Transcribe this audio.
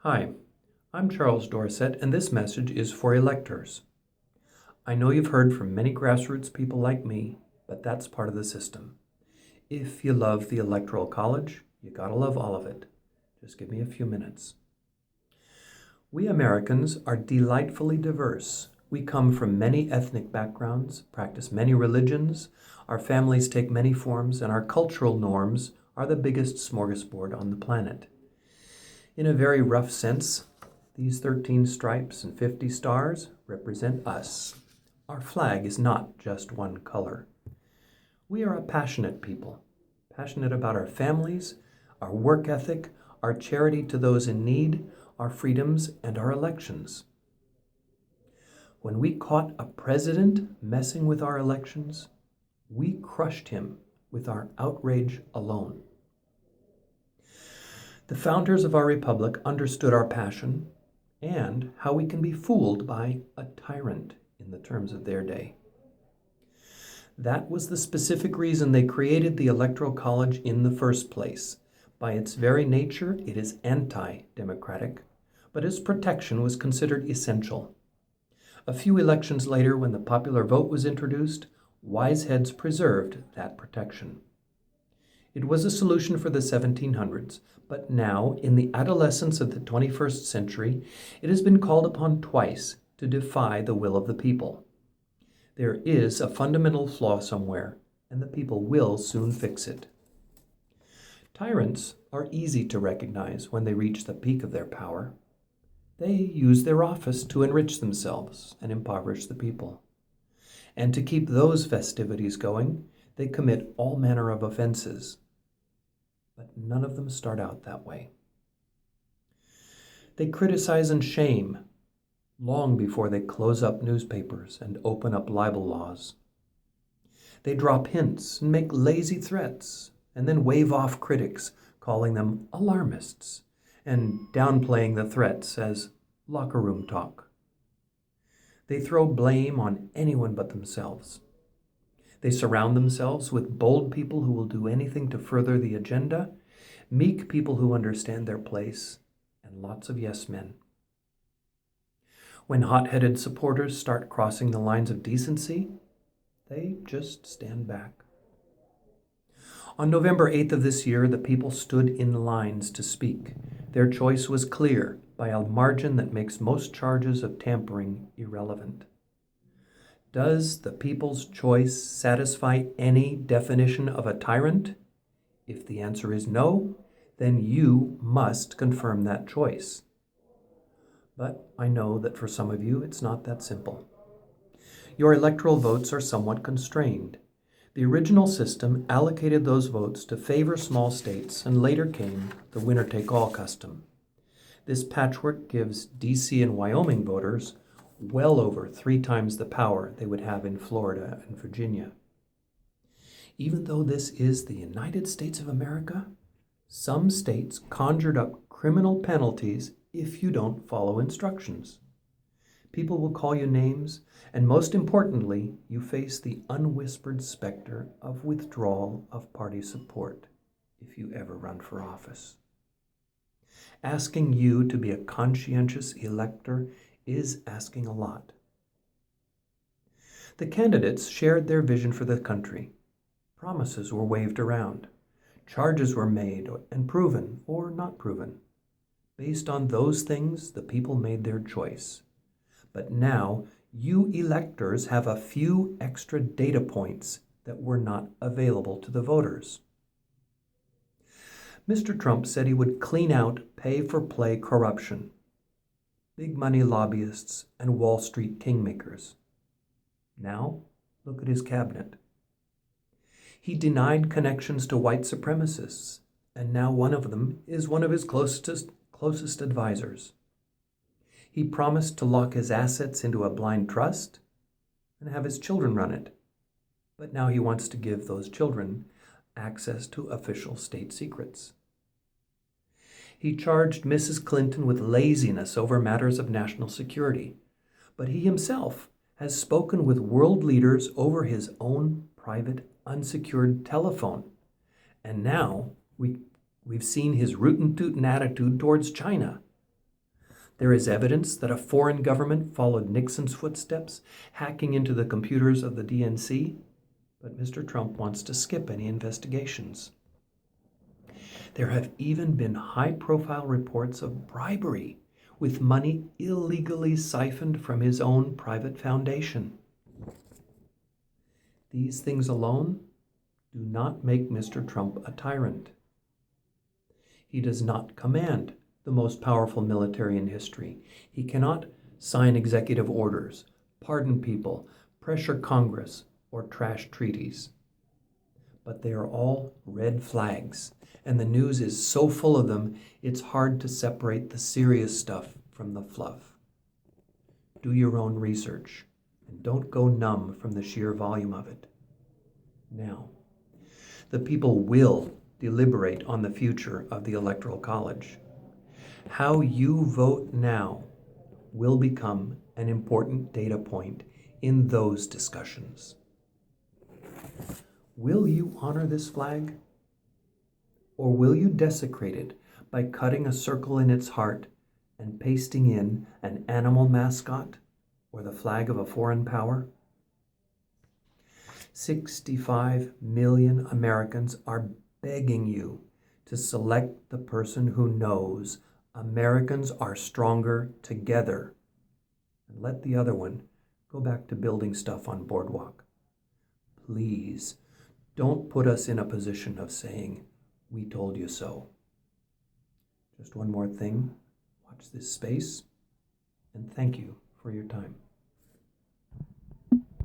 Hi, I'm Charles Dorset, and this message is for electors. I know you've heard from many grassroots people like me, but that's part of the system. If you love the Electoral College, you gotta love all of it. Just give me a few minutes. We Americans are delightfully diverse. We come from many ethnic backgrounds, practice many religions, our families take many forms, and our cultural norms are the biggest smorgasbord on the planet. In a very rough sense, these 13 stripes and 50 stars represent us. Our flag is not just one color. We are a passionate people, passionate about our families, our work ethic, our charity to those in need, our freedoms, and our elections. When we caught a president messing with our elections, we crushed him with our outrage alone. The founders of our republic understood our passion and how we can be fooled by a tyrant in the terms of their day. That was the specific reason they created the Electoral College in the first place. By its very nature, it is anti-democratic, but its protection was considered essential. A few elections later, when the popular vote was introduced, wise heads preserved that protection. It was a solution for the 1700s, but now, in the adolescence of the 21st century, it has been called upon twice to defy the will of the people. There is a fundamental flaw somewhere, and the people will soon fix it. Tyrants are easy to recognize when they reach the peak of their power. They use their office to enrich themselves and impoverish the people. And to keep those festivities going, they commit all manner of offenses. But none of them start out that way. They criticize and shame long before they close up newspapers and open up libel laws. They drop hints and make lazy threats and then wave off critics, calling them alarmists and downplaying the threats as locker room talk. They throw blame on anyone but themselves. They surround themselves with bold people who will do anything to further the agenda, meek people who understand their place, and lots of yes men. When hot-headed supporters start crossing the lines of decency, they just stand back. On November 8th of this year, the people stood in lines to speak. Their choice was clear, by a margin that makes most charges of tampering irrelevant. Does the people's choice satisfy any definition of a tyrant? If the answer is no, then you must confirm that choice. But I know that for some of you, it's not that simple. Your electoral votes are somewhat constrained. The original system allocated those votes to favor small states, and later came the winner-take-all custom. This patchwork gives D.C. and Wyoming voters well over 3 times the power they would have in Florida and Virginia. Even though this is the United States of America, some states conjured up criminal penalties if you don't follow instructions. People will call you names, and most importantly, you face the unwhispered specter of withdrawal of party support if you ever run for office. Asking you to be a conscientious elector is asking a lot. The candidates shared their vision for the country. Promises were waved around. Charges were made and proven or not proven. Based on those things, the people made their choice. But now, you electors have a few extra data points that were not available to the voters. Mr. Trump said he would clean out pay-for-play corruption, big money lobbyists, and Wall Street kingmakers. Now, look at his cabinet. He denied connections to white supremacists, and now one of them is one of his closest advisors. He promised to lock his assets into a blind trust and have his children run it, but now he wants to give those children access to official state secrets. He charged Mrs. Clinton with laziness over matters of national security, but he himself has spoken with world leaders over his own private unsecured telephone. And now we've seen his rootin' tootin' attitude towards China. There is evidence that a foreign government followed Nixon's footsteps, hacking into the computers of the DNC, but Mr. Trump wants to skip any investigations. There have even been high-profile reports of bribery, with money illegally siphoned from his own private foundation. These things alone do not make Mr. Trump a tyrant. He does not command the most powerful military in history. He cannot sign executive orders, pardon people, pressure Congress, or trash treaties. But they are all red flags, and the news is so full of them, it's hard to separate the serious stuff from the fluff. Do your own research, and don't go numb from the sheer volume of it. Now, the people will deliberate on the future of the Electoral College. How you vote now will become an important data point in those discussions. Will you honor this flag? Or will you desecrate it by cutting a circle in its heart and pasting in an animal mascot or the flag of a foreign power? 65 million Americans are begging you to select the person who knows Americans are stronger together, and let the other one go back to building stuff on Boardwalk. Please, don't put us in a position of saying, "We told you so." Just one more thing, watch this space, and thank you for your time.